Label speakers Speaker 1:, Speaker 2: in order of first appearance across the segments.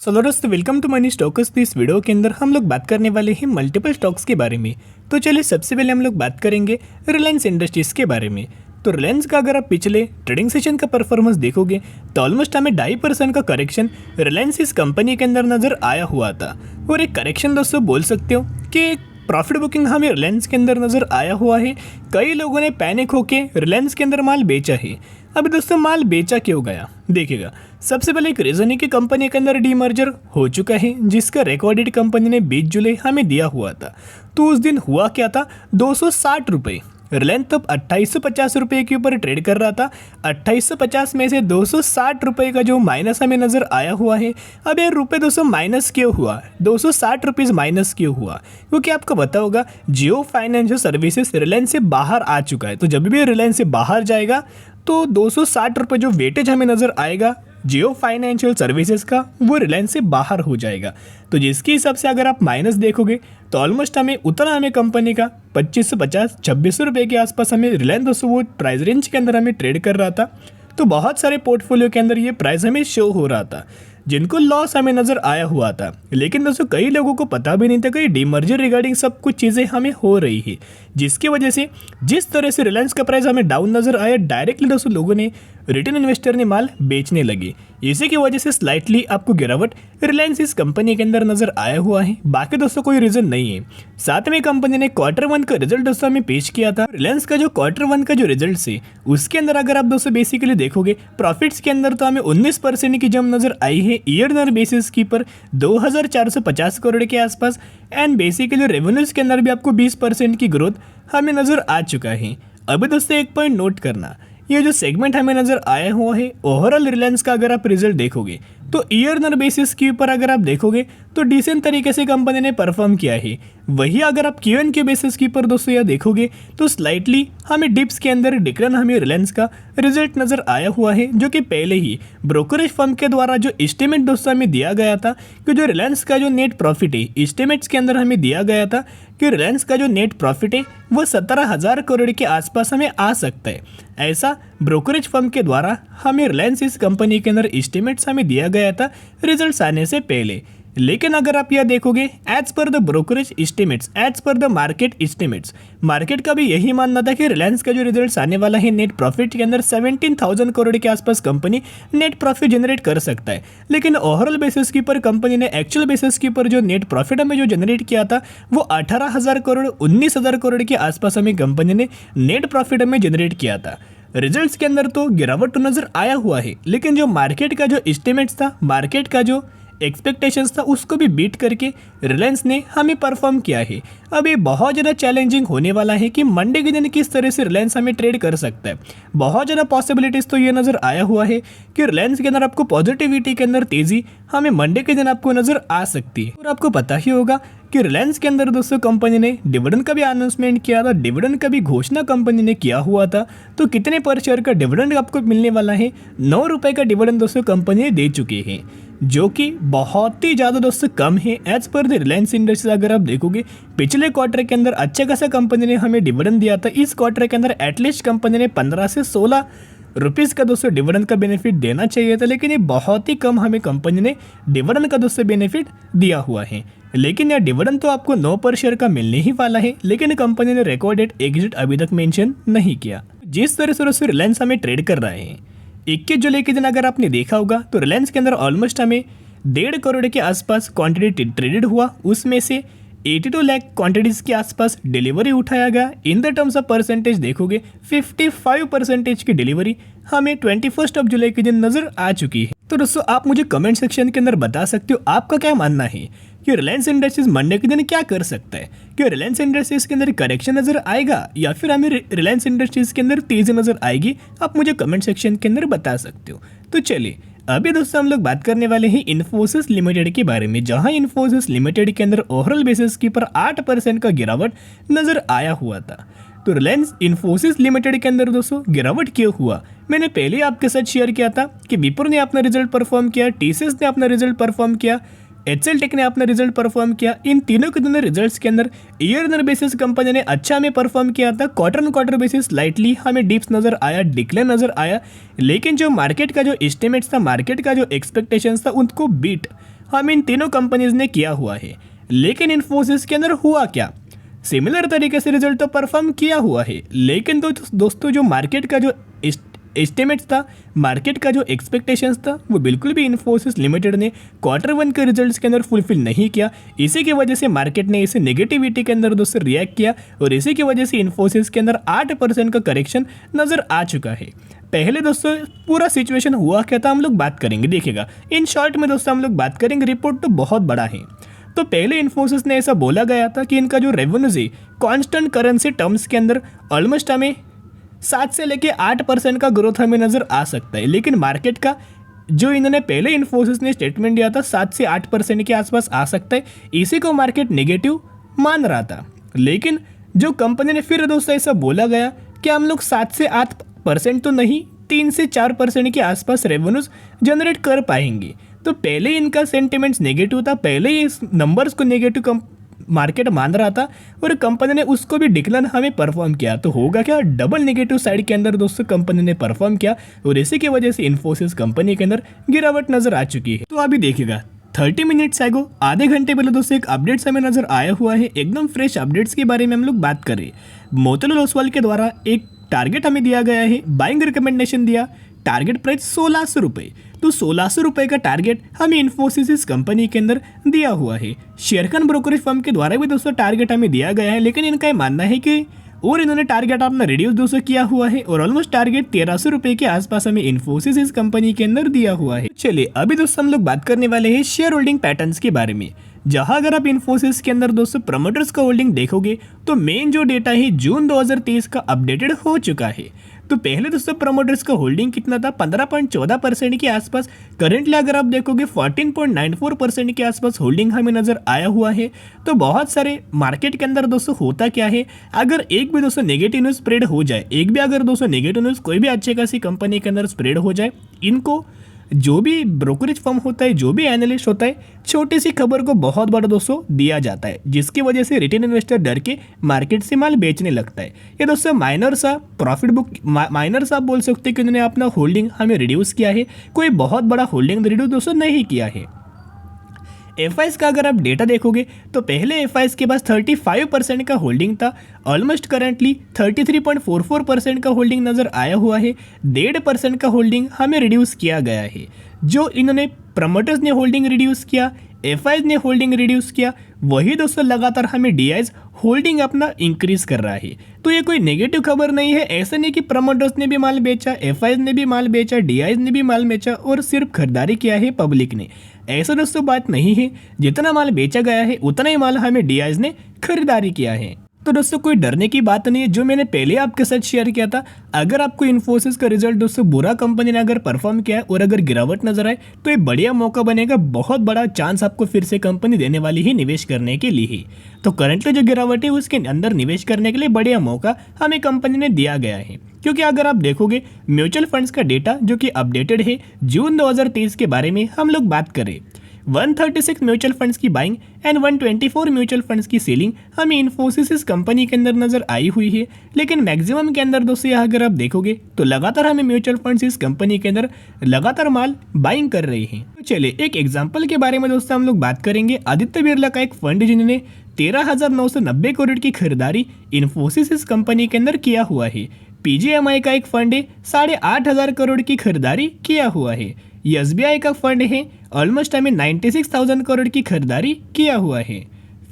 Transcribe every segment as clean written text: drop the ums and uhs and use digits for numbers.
Speaker 1: सो दोस्तों welcome to money stocks. इस video के अंदर हम लोग बात करने वाले हैं मल्टीपल स्टॉक्स के बारे में। तो चलिए सबसे पहले हम लोग बात करेंगे रिलायंस इंडस्ट्रीज के बारे में। तो रिलायंस का अगर आप पिछले ट्रेडिंग सेशन का परफॉर्मेंस देखोगे तो ऑलमोस्ट हमें 2.5% का करेक्शन रिलायंस इस कंपनी के अंदर नजर आया हुआ था। और एक करेक्शन दोस्तों बोल सकते हो कि प्रॉफिट बुकिंग हमें रिलायंस के अंदर नजर आया हुआ है। कई लोगों ने पैनिक होके रिलायंस के अंदर माल बेचा है। अभी दोस्तों माल बेचा क्यों गया देखिएगा। सबसे पहले एक रीजन है कि कंपनी के अंदर डीमर्जर हो चुका है, जिसका रिकॉर्ड डेट कंपनी ने 20 जुलाई हमें दिया हुआ था। तो उस दिन हुआ क्या था, 260 रुपये रिलायंस तब 2850 रुपये के ऊपर ट्रेड कर रहा था। 2850 में से 260 रुपये का जो माइनस हमें नज़र आया हुआ है। अब ये रुपये 200 माइनस क्यों हुआ, 260 रुपीज़ माइनस क्यों हुआ, क्योंकि आपको पता होगा जियो फाइनेंशियल सर्विसेज रिलायंस से बाहर आ चुका है। तो जब भी रिलायंस से बाहर जाएगा तो 260 रुपये जो वेटेज हमें नज़र आएगा जियो फाइनेंशियल सर्विसेज का, वो रिलायंस से बाहर हो जाएगा। तो जिसके हिसाब से अगर आप माइनस देखोगे तो ऑलमोस्ट हमें उतना हमें कंपनी का 2550-2600 रुपये के आसपास हमें रिलायंस दोस्तों वो प्राइस रेंज के अंदर हमें ट्रेड कर रहा था। तो बहुत सारे पोर्टफोलियो के अंदर ये प्राइस हमें शो हो रहा था, जिनको लॉस हमें नज़र आया हुआ था। लेकिन दोस्तों कई लोगों को पता भी नहीं था कि डीमर्जर रिगार्डिंग सब कुछ चीज़ें हमें हो रही है, जिसकी वजह से जिस तरह से रिलायंस का प्राइस हमें डाउन नज़र आया, डायरेक्टली दोस्तों लोगों ने रिटेल इन्वेस्टर ने माल बेचने लगे। इसी की वजह से स्लाइटली आपको गिरावट रिलायंस इस कंपनी के अंदर नजर आया हुआ है। बाकी दोस्तों कोई रीजन नहीं है। साथ में कंपनी ने Q1 का रिजल्ट दोस्तों हमें पेश किया था। रिलायंस का जो Q1 का जो रिजल्ट है उसके अंदर अगर आप दोस्तों बेसिकली देखोगे प्रॉफिट्स के अंदर तो हमें 19% की जंप नजर आई है ईयर बेसिस की पर 2450 करोड़ के आसपास। एंड बेसिकली रेवेन्यूज के अंदर भी आपको 20% की ग्रोथ हमें नजर आ चुका है। अभी दोस्तों एक पॉइंट नोट करना, ये जो सेगमेंट हमें नजर आया हुआ है ओवरऑल रिलायंस का अगर आप रिजल्ट देखोगे तो ईयर बेसिस के ऊपर अगर आप देखोगे तो डिसेंट तरीके से कंपनी ने परफॉर्म किया है। वही अगर आप Q1 बेसिस के ऊपर दोस्तों यह देखोगे तो स्लाइटली हमें डिप्स के अंदर डिक्लाइन हमें रिलायंस का रिजल्ट नजर आया हुआ है, जो कि पहले ही ब्रोकरेज फर्म के द्वारा जो एस्टिमेट दोस्तों हमें दिया गया था कि जो रिलायंस का जो नेट प्रॉफिट है एस्टिमेट्स के अंदर हमें दिया गया था कि रिलायंस का जो नेट प्रॉफिट है वो 17,000 करोड़ के आसपास हमें आ सकता है। ऐसा ब्रोकरेज फर्म के द्वारा हमें रिलायंस इस कंपनी के अंदर एस्टिमेट्स हमें दिया गया था रिजल्ट्स आने से पहले। लेकिन अगर आप यह देखोगे as per the brokerage estimates, as per the market estimates, market का भी यही मानना था कि रिलायंस का जो रिजल्ट्स आने वाला है नेट प्रॉफिट के अंदर 17,000 करोड़ के आसपास कंपनी नेट प्रॉफिट जनरेट कर सकता है। लेकिन ओवरऑल बेसिस के ऊपर कंपनी ने एक्चुअल बेसिस के ऊपर जो नेट प्रॉफिट हमें जो जनरेट किया था वो 18,000 करोड़ 19,000 करोड़ के आसपास हमें कंपनी ने नेट प्रॉफिट हमें जनरेट किया था। रिजल्ट्स के अंदर तो गिरावट तो नजर आया हुआ है, लेकिन जो मार्केट का जो एस्टिमेट्स था, मार्केट का जो एक्सपेक्टेशंस था, उसको भी बीट करके रिलायंस ने हमें परफॉर्म किया है। अब ये बहुत ज़्यादा चैलेंजिंग होने वाला है कि मंडे के दिन किस तरह से रिलायंस हमें ट्रेड कर सकता है। बहुत ज़्यादा पॉसिबिलिटीज़ तो ये नज़र आया हुआ है कि रिलायंस के अंदर आपको पॉजिटिविटी के अंदर तेज़ी हमें मंडे के दिन आपको नज़र आ सकती है। और आपको पता ही होगा कि रिलायंस के अंदर दोस्तों कंपनी ने डिविडेंड का भी अनाउंसमेंट किया था, डिविडेंड का भी घोषणा कंपनी ने किया हुआ था। तो कितने पर शेयर का डिविडेंड आपको मिलने वाला है, 9 रुपये का डिविडेंड दोस्तों कंपनी ने दे चुके हैं, जो कि बहुत ही ज़्यादा दोस्तों कम है as per the Reliance industries. अगर आप देखोगे पिछले क्वार्टर के अंदर अच्छा खासा कंपनी ने हमें डिविडेंड दिया था, इस क्वार्टर के अंदर एटलीस्ट कंपनी ने 15 से 16 रुपीज़ का दोस्तों डिविडेंड का बेनिफिट देना चाहिए था, लेकिन ये बहुत ही कम हमें कंपनी ने डिविडेंड का दोस्तों बेनिफिट दिया हुआ है। लेकिन यह डिविडेंड तो आपको 9 पर शेयर का मिलने ही वाला है, लेकिन कंपनी ने रिकॉर्ड डेट एग्जिट अभी तक मेंशन नहीं किया। जिस तरह से दोस्तों रिलायंस हमें ट्रेड कर रहे हैं 21 जुलाई के दिन अगर आपने देखा होगा तो रिलायंस के अंदर ऑलमोस्ट हमें 1.5 करोड़ के आसपास क्वांटिटी ट्रेडेड हुआ, उसमें से 82 लाख क्वांटिटीज़ के आसपास डिलीवरी उठाया गया। In the terms of percentage देखोगे 55% की डिलीवरी हमें 21 जुलाई के दिन नजर आ चुकी है। तो दोस्तों आप मुझे कमेंट सेक्शन के अंदर बता सकते हो आपका क्या मानना है कि रिलायंस इंडस्ट्रीज मंडे के दिन क्या कर सकता है। कि रिलायंस इंडस्ट्रीज के अंदर करेक्शन नजर आएगा या फिर हमें रिलायंस इंडस्ट्रीज के अंदर तेजी नजर आएगी, आप मुझे कमेंट सेक्शन के अंदर बता सकते हो। तो चलिए अभी दोस्तों हम लोग बात करने वाले हैं इन्फोसिस लिमिटेड के बारे में, जहां इन्फोसिस लिमिटेड के अंदर ओवरऑल बेसिस के पर 8% का गिरावट नजर आया हुआ था। तो रिलायंस इन्फोसिस लिमिटेड के अंदर दोस्तों गिरावट क्यों हुआ, मैंने पहले ही आपके साथ शेयर किया था कि विप्रो ने अपना रिजल्ट परफॉर्म किया, टीसीएस ने अपना रिजल्ट परफॉर्म किया, एचएल टेक ने अपना रिजल्ट परफॉर्म किया। इन तीनों के दोनों रिजल्ट्स के अंदर ईयर बेसिस कंपनी ने अच्छा हमें परफॉर्म किया था। क्वार्टर बेसिस स्लाइटली हमें डिप्स नजर आया, डिक्लाइन नजर आया, लेकिन जो मार्केट का जो एस्टिमेट्स था, मार्केट का जो एक्सपेक्टेशंस था, उनको बीट हमें इन तीनों कंपनीज ने किया हुआ है। लेकिन इन्फोसिस के अंदर हुआ क्या, सिमिलर तरीके से रिजल्ट तो परफॉर्म किया हुआ है, लेकिन दोस्तों जो मार्केट का जो एस्टिमेट्स था, मार्केट का जो एक्सपेक्टेशंस था, वो बिल्कुल भी इन्फोसिस लिमिटेड ने Q1 के रिजल्ट्स के अंदर फुलफिल नहीं किया। इसी की वजह से मार्केट ने इसे नेगेटिविटी के अंदर दोस्तों रिएक्ट किया और इसी की वजह से इन्फोसिस के अंदर 8% का करेक्शन नज़र आ चुका है। पहले दोस्तों पूरा सिचुएशन हुआ क्या था हम लोग बात करेंगे, देखिएगा इन शॉर्ट में दोस्तों हम लोग बात करेंगे, रिपोर्ट तो बहुत बड़ा है। तो पहले इन्फोसिस ने ऐसा बोला गया था कि इनका जो रेवेन्यूज है कांस्टेंट करेंसी टर्म्स के अंदर ऑलमोस्ट हमें 7 से लेके 8% का ग्रोथ हमें नज़र आ सकता है। लेकिन मार्केट का जो इन्होंने पहले इन्फोसिस ने स्टेटमेंट दिया था 7 से 8% के आसपास आ सकता है, इसी को मार्केट नेगेटिव मान रहा था। लेकिन जो कंपनी ने फिर दोस्तों ऐसा बोला गया कि हम लोग 7 से 8% तो नहीं, 3 से 4% के आसपास रेवेन्यूज जनरेट कर पाएंगे। तो पहले इनका सेंटिमेंट्स नेगेटिव था, पहले ही इस नंबर्स को नेगेटिव मार्केट मान रहा था और कंपनी ने उसको भी डिक्लाइन हमें परफॉर्म किया। तो होगा क्या, डबल नेगेटिव साइड के अंदर दोस्तों कंपनी ने परफॉर्म किया और इसी की वजह से इन्फोसिस कंपनी के अंदर गिरावट नजर आ चुकी है। तो अभी देखिएगा 30 मिनट्स एगो, आधे घंटे पहले दोस्तों एक अपडेट्स हमें नजर आया हुआ है, एकदम फ्रेश अपडेट्स के बारे में हम लोग बात करें। मोतीलाल ओसवाल के द्वारा एक टारगेट हमें दिया गया है, बाइंग रिकमेंडेशन दिया, टारगेट प्राइस 1600 रुपये। तो 1600 रुपये का टारगेट हमें इन्फोसिस इस कंपनी के अंदर दिया हुआ है। शेरखान ब्रोकरेज फर्म के द्वारा भी दोस्तों टारगेट हमें दिया गया है, लेकिन इनका ये मानना है कि और इन्होंने टारगेट अपना रिड्यूस दोस्तों किया हुआ है और ऑलमोस्ट टारगेट 1300 रुपये के आसपास हमें इन्फोसिस इस कंपनी के अंदर दिया हुआ है। चलिए अभी दोस्तों हम लोग बात करने वाले हैं शेयर होल्डिंग पैटर्न्स के बारे में, जहां अगर आप इन्फोसिस के अंदर दोस्तों प्रमोटर्स का होल्डिंग देखोगे तो मेन जो डेटा है जून 2023 का अपडेटेड हो चुका है। तो पहले दोस्तों प्रमोटर्स का होल्डिंग कितना था, 15.14% के आसपास। करेंटली अगर आप देखोगे 14.94% के आसपास होल्डिंग हमें नजर आया हुआ है। तो बहुत सारे मार्केट के अंदर दोस्तों होता क्या है, अगर एक भी दोस्तों नेगेटिव न्यूज़ स्प्रेड हो जाए, एक भी अगर दोस्तों नेगेटिव न्यूज़ कोई भी अच्छे खासी कंपनी के अंदर स्प्रेड हो जाए, इनको जो भी ब्रोकरेज फर्म होता है, जो भी एनालिस्ट होता है, छोटी सी खबर को बहुत बड़ा दोस्तों दिया जाता है, जिसकी वजह से रिटेल इन्वेस्टर डर के मार्केट से माल बेचने लगता है। ये दोस्तों माइनर सा प्रॉफिट बुक, माइनर सा आप बोल सकते हैं कि उन्होंने अपना होल्डिंग हमें रिड्यूस किया है, कोई बहुत बड़ा होल्डिंग रिड्यूस दोस्तों नहीं किया है। एफआईएस का अगर आप डेटा देखोगे तो पहले एफआईएस के पास 35% का होल्डिंग था, ऑलमोस्ट करंटली 33.44% का होल्डिंग नज़र आया हुआ है। 1.5% का होल्डिंग हमें रिड्यूस किया गया है। जो इन्होंने प्रमोटर्स ने होल्डिंग रिड्यूस किया, एफआईएस ने होल्डिंग रिड्यूस किया, वही दोस्तों लगातार हमें डीआईज होल्डिंग अपना इंक्रीज कर रहा है। तो ये कोई नेगेटिव खबर नहीं है, ऐसा नहीं कि प्रमोटर्स ने भी माल बेचा, एफआईएस ने भी माल बेचा, डीआईज ने भी माल बेचा और सिर्फ खरीदारी किया है पब्लिक ने, ऐसा दोस्तों बात नहीं है। जितना माल बेचा गया है उतना ही माल हमें डीआईज ने खरीदारी किया है। तो दोस्तों कोई डरने की बात नहीं है, जो मैंने पहले आपके साथ शेयर किया था। अगर आपको इन्फोसिस का रिजल्ट दोस्तों बुरा कंपनी ने अगर परफॉर्म किया है और अगर गिरावट नजर आए तो ये बढ़िया मौका बनेगा, बहुत बड़ा चांस आपको फिर से कंपनी देने वाली ही निवेश करने के लिए ही। तो करंटली जो गिरावट है उसके अंदर निवेश करने के लिए बढ़िया मौका हमें कंपनी ने दिया गया है। क्योंकि अगर आप देखोगे म्यूचुअल फंड्स का डेटा जो कि अपडेटेड है जून 2023 के बारे में हम लोग बात करें, 136 म्यूचुअल फंड्स की बाइंग एंड 124 म्यूचुअल फंड्स की सेलिंग हमें इन्फोसिस इस कंपनी के अंदर नजर आई हुई है। लेकिन मैक्सिमम के अंदर दोस्तों अगर आप देखोगे तो लगातार हमें म्यूचुअल फंड्स इस कंपनी के अंदर लगातार माल बाइंग कर रही हैं। तो चलिए एक एग्जांपल के बारे में दोस्तों हम लोग बात करेंगे। आदित्य बिरला का एक फंड जिन्होंने 13,990 करोड़ की खरीदारी इन्फोसिस इस कंपनी के अंदर किया हुआ है। पीजीएमआई का एक फंड है 8,500 करोड़ की खरीदारी किया हुआ है। एसबीआई का फंड है ऑलमोस्ट हमें 96,000 करोड़ की खरीदारी किया हुआ है।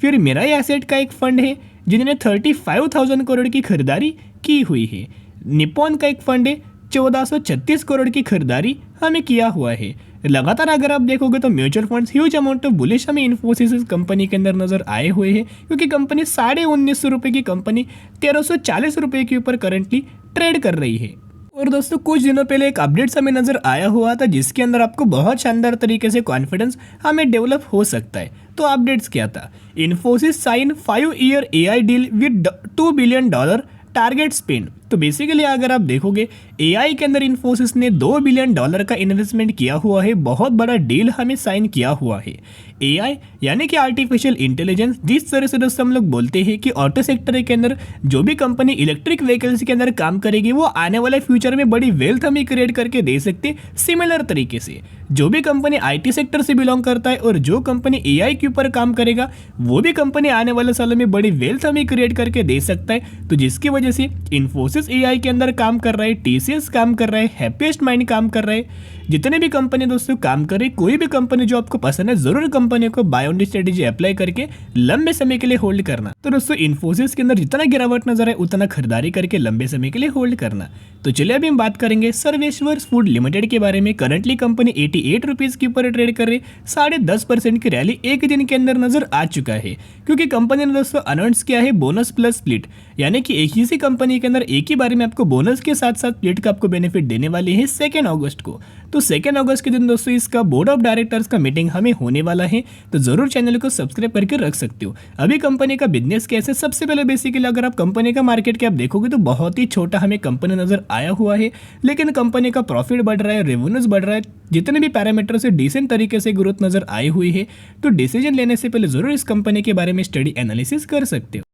Speaker 1: फिर मिराई एसेट का एक फंड है जिन्होंने 35,000 करोड़ की खरीदारी की हुई है। निप्पॉन का एक फंड है 1436 करोड़ की खरीदारी हमें किया हुआ है। लगातार अगर आप देखोगे तो mutual funds huge amount of bullish हमें इन्फोसिस कंपनी के अंदर नजर आए हुए हैं, क्योंकि कंपनी 1950 रुपये की कंपनी 1340 रुपये के ऊपर करंटली ट्रेड कर रही है। और दोस्तों कुछ दिनों पहले एक अपडेट हमें नजर आया हुआ था जिसके अंदर आपको बहुत शानदार तरीके से कॉन्फिडेंस हमें डेवलप हो सकता है। तो अपडेट्स क्या था, Infosys sign 5-year AI deal with $2 billion target spend. तो बेसिकली अगर आप देखोगे एआई के अंदर इन्फोसिस ने $2 बिलियन का इन्वेस्टमेंट किया हुआ है, बहुत बड़ा डील हमें साइन किया हुआ है। एआई यानी कि आर्टिफिशियल इंटेलिजेंस, जिस तरह से दोस्तों हम लोग बोलते हैं कि ऑटो सेक्टर के अंदर जो भी कंपनी इलेक्ट्रिक व्हीकल्स के अंदर काम करेगी वो आने वाले फ्यूचर में बड़ी वेल्थ हमें क्रिएट करके दे सकती है। सिमिलर तरीके से जो भी कंपनी आईटी सेक्टर से बिलोंग करता है और जो कंपनी एआई के ऊपर काम करेगा वो भी कंपनी आने वाले सालों में बड़ी वेल्थ हमें क्रिएट करके दे सकता है। तो जिसकी वजह से इन्फोसिस एआई के अंदर काम कर रहा है, टीसीएस काम कर रहा है, हैप्पीएस्ट माइंड काम कर रहा है, जितने भी कंपनी दोस्तों काम कर रही, कोई भी कंपनी जो आपको पसंद है जरूर कंपनी को बाय ऑन स्ट्रेटेजी अप्लाई करके लंबे समय के लिए होल्ड करना। तो दोस्तों इन्फोसिस के अंदर जितना गिरावट नजर है उतना खरीदारी करके लंबे समय के लिए होल्ड करना। तो चलिए अभी हम बात करेंगे सर्वेश्वर फूड लिमिटेड के बारे में। करंटली कंपनी 88 रुपीज के ऊपर ट्रेड कर रही, 10.5% की रैली एक दिन के अंदर नजर आ चुका है, क्योंकि कंपनी ने दोस्तों अनाउंस किया है बोनस प्लस स्प्लिट, यानी कि एक ही सी कंपनी के अंदर एक ही बारे में आपको बोनस के साथ साथ स्प्लिट का आपको बेनिफिट देने वाली है 2 अगस्त को। तो 2 अगस्त के दिन दोस्तों इसका बोर्ड ऑफ डायरेक्टर्स का मीटिंग हमें होने वाला है, तो जरूर चैनल को सब्सक्राइब करके रख सकते हो। अभी कंपनी का बिजनेस कैसे, सबसे पहले बेसिकली अगर आप कंपनी का मार्केट कैप देखोगे तो बहुत ही छोटा हमें कंपनी नजर आया हुआ है, लेकिन कंपनी का प्रॉफिट बढ़ रहा है, रेवेन्यूज बढ़ रहा है, जितने भी पैरामीटर से डिसेंट तरीके से ग्रोथ नजर आई हुई है। तो डिसीजन लेने से पहले जरूर इस कंपनी के बारे में स्टडी एनालिसिस कर सकते हो।